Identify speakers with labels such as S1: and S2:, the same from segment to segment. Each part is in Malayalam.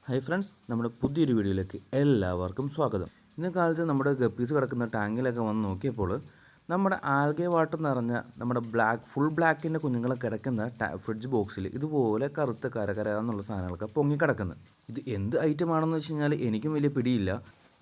S1: ഹായ് ഫ്രണ്ട്സ്, നമ്മുടെ പുതിയൊരു വീഡിയോയിലേക്ക് എല്ലാവർക്കും സ്വാഗതം. ഇന്ന് കാലത്ത് നമ്മുടെ ഗപ്പീസ് കിടക്കുന്ന ടാങ്കിലൊക്കെ വന്ന് നോക്കിയപ്പോൾ നമ്മുടെ ആൽഗെ വാട്ടർ നിറഞ്ഞ നമ്മുടെ ഫുൾ ബ്ലാക്കിൻ്റെ കുഞ്ഞുങ്ങളെ കിടക്കുന്ന ഫ്രിഡ്ജ് ബോക്സിൽ ഇതുപോലെ കറുത്ത കരകര എന്നുള്ള സാധനങ്ങളൊക്കെ പൊങ്ങിക്കിടക്കുന്നത്. ഇത് എന്ത് ഐറ്റമാണെന്ന് വെച്ച് കഴിഞ്ഞാൽ എനിക്കും വലിയ പിടിയില്ല.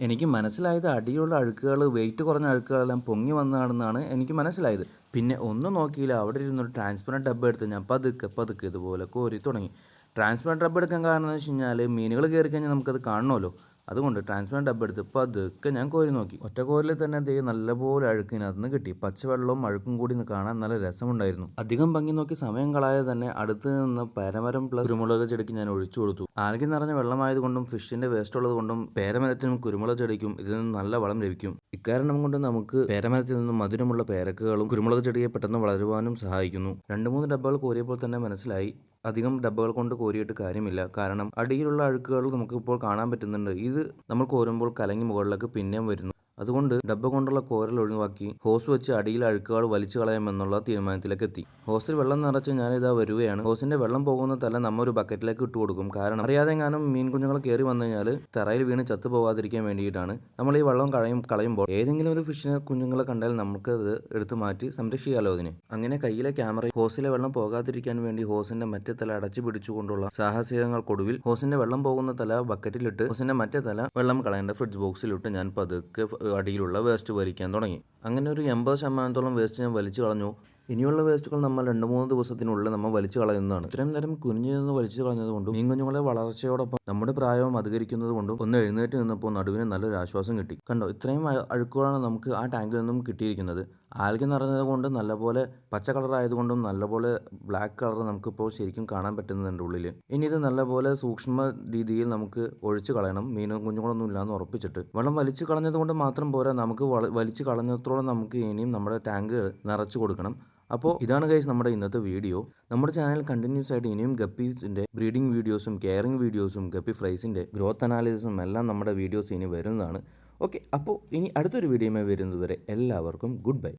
S1: എനിക്ക് മനസ്സിലായത് അടിയുള്ള അഴുക്കുകൾ, വെയിറ്റ് കുറഞ്ഞ അഴുക്കുകളെല്ലാം പൊങ്ങി വന്നതാണെന്നാണ് എനിക്ക് മനസ്സിലായത്. പിന്നെ ഒന്നും നോക്കിയില്ല, അവിടെ ഇരുന്നൊരു ട്രാൻസ്പെറൻറ്റ് ഡബ്ബ എടുത്ത് ഞാൻ പതുക്കെ ഇതുപോലെ കോരി തുടങ്ങി. ട്രാൻസ്പെറൻറ്റ് ഡബ്ബ എടുക്കാൻ കാരണം എന്ന് വെച്ച് കഴിഞ്ഞാൽ മീനുകൾ കയറി കഴിഞ്ഞാൽ നമുക്കത് കാണണമല്ലോ. അതുകൊണ്ട് ട്രാൻസ്പെറൻറ്റ് ഡബ്ബ എടുത്ത് പതുക്കെ ഞാൻ കോരി നോക്കി. ഒറ്റ കോരിൽ തന്നെ നല്ലപോലെ അഴുക്കിനകത്ത് നിന്ന് കിട്ടി. പച്ചവെള്ളവും അഴുക്കും കൂടി കാണാൻ നല്ല രസമുണ്ടായിരുന്നു. അധികം ഭംഗി നോക്കി സമയം കളയാതെ തന്നെ അടുത്ത് നിന്ന് പേരമരം പ്ലസ് കുരുമുളക് ചെടിക്ക് ഞാൻ ഒഴിച്ചു കൊടുത്തു. ആൽഗി നിറഞ്ഞ വെള്ളമായതുകൊണ്ടും ഫിഷിന്റെ വേസ്റ്റ് ഉള്ളതുകൊണ്ടും പേരമരത്തിനും കുരുമുളക് ചെടിക്കും ഇതിൽ നിന്ന് നല്ല വളം ലഭിക്കും. ഇക്കാരണം കൊണ്ട് നമുക്ക് പേരമരത്തിൽ നിന്നും മധുരമുള്ള പേരക്കകളും കുരുമുളക് ചെടിയെ പെട്ടെന്ന് വളരുവാനും സഹായിക്കുന്നു. 2-3 ഡബ്ബകൾ കോരിയപ്പോൾ തന്നെ മനസ്സിലായി, അധികം ഡബ്ബകൾ കൊണ്ട് കോരിയിട്ട് കാര്യമില്ല. കാരണം അടിയിലുള്ള അഴുക്കുകൾ നമുക്ക് ഇപ്പോൾ കാണാൻ പറ്റുന്നുണ്ട്. ഇത് നമ്മൾ കോരുമ്പോൾ കലങ്ങി മുകളിലേക്ക് പിന്നെയും വരുന്നു. അതുകൊണ്ട് ഡബ്ബ കൊണ്ടുള്ള കോരൽ ഒഴിവാക്കി ഹോസ് വെച്ച് അടിയിൽ അഴുക്കുകൾ വലിച്ചു കളയാമെന്നുള്ള തീരുമാനത്തിലേക്ക് എത്തി. ഹോസിൽ വെള്ളം നിറച്ച് ഞാനിതാ വരികയാണ്. ഹോസിന്റെ വെള്ളം പോകുന്ന തല നമ്മ ഒരു ബക്കറ്റിലേക്ക് ഇട്ട് കൊടുക്കും. കാരണം അറിയാതെ എങ്ങാനും മീൻ കുഞ്ഞുങ്ങൾ കയറി വന്നു കഴിഞ്ഞാൽ തറയിൽ വീണ് ചത്തു പോകാതിരിക്കാൻ വേണ്ടിയിട്ടാണ് നമ്മൾ ഈ വെള്ളം കളയുമ്പോൾ ഏതെങ്കിലും ഒരു ഫിഷിനെ കുഞ്ഞുങ്ങളെ കണ്ടാൽ നമുക്കത് എടുത്തു മാറ്റി സംരക്ഷിക്കാമല്ലോ അതിനെ. അങ്ങനെ കയ്യിലെ ക്യാമറ ഹോസിലെ വെള്ളം പോകാതിരിക്കാൻ വേണ്ടി ഹോസിന്റെ മറ്റേ തല അടച്ചു പിടിച്ചുകൊണ്ടുള്ള സാഹസികങ്ങൾക്കൊടുവിൽ ഹോസിന്റെ വെള്ളം പോകുന്ന തല ബക്കറ്റിലിട്ട് ഹോസിന്റെ മറ്റേ തല വെള്ളം കളയേണ്ട ഫ്രിഡ്ജ് ബോക്സിലിട്ട് ഞാൻ പതുക്കെ അടിയിലുള്ള വേസ്റ്റ് വലിക്കാൻ തുടങ്ങി. അങ്ങനെ ഒരു 80% വേസ്റ്റ് ഞാൻ വലിച്ചു കളഞ്ഞു. ഇനിയുള്ള വേസ്റ്റുകൾ നമ്മൾ 2-3 ദിവസത്തിനുള്ളിൽ നമ്മൾ വലിച്ചു കളയുന്നതാണ്. ഇത്രയും നേരം കുനിഞ്ഞു നിന്ന് വലിച്ചു കളഞ്ഞതുകൊണ്ടും മീൻ കുഞ്ഞുങ്ങളെ വളർച്ചയോടൊപ്പം നമ്മുടെ പ്രായവും അധികരിക്കുന്നത് കൊണ്ടും ഒന്ന് എഴുന്നേറ്റ് നിന്നപ്പോൾ നടുവിന് നല്ലൊരു ആശ്വാസം കിട്ടി. കണ്ടോ, ഇത്രയും അഴുക്കുകളാണ് നമുക്ക് ആ ടാങ്കിൽ നിന്നും കിട്ടിയിരിക്കുന്നത്. ആൽഗ നിറഞ്ഞത് കൊണ്ട് നല്ലപോലെ പച്ച കളർ ആയതുകൊണ്ടും നല്ലപോലെ ബ്ലാക്ക് കളർ നമുക്കിപ്പോൾ ശരിക്കും കാണാൻ പറ്റുന്നുണ്ട് ഉള്ളിൽ. ഇനി ഇത് നല്ലപോലെ സൂക്ഷ്മ രീതിയിൽ നമുക്ക് ഒഴിച്ചു കളയണം. മീനും കുഞ്ഞുങ്ങളൊന്നും ഇല്ലാന്ന് ഉറപ്പിച്ചിട്ട്. വെള്ളം വലിച്ചു കളഞ്ഞത് കൊണ്ട് മാത്രം പോരാ, നമുക്ക് വലിച്ചു കളഞ്ഞത്തോളം നമുക്ക് ഇനിയും നമ്മുടെ ടാങ്ക് നിറച്ചു കൊടുക്കണം. അപ്പോൾ ഇതാണ് ഗൈസ് നമ്മുടെ ഇന്നത്തെ വീഡിയോ. നമ്മുടെ ചാനൽ കണ്ടിന്യൂസ് ആയിട്ട് ഇനിയും ഗപ്പീസിൻ്റെ ബ്രീഡിംഗ് വീഡിയോസും കെയറിംഗ് വീഡിയോസും ഗപ്പി ഫ്രൈസിൻ്റെ ഗ്രോത്ത് അനാലിസിസും എല്ലാം നമ്മുടെ വീഡിയോസ് ഇനി വരുന്നതാണ്. ഓക്കെ, അപ്പോൾ ഇനി അടുത്തൊരു വീഡിയോയുമായി വരുന്നതുവരെ എല്ലാവർക്കും ഗുഡ് ബൈ.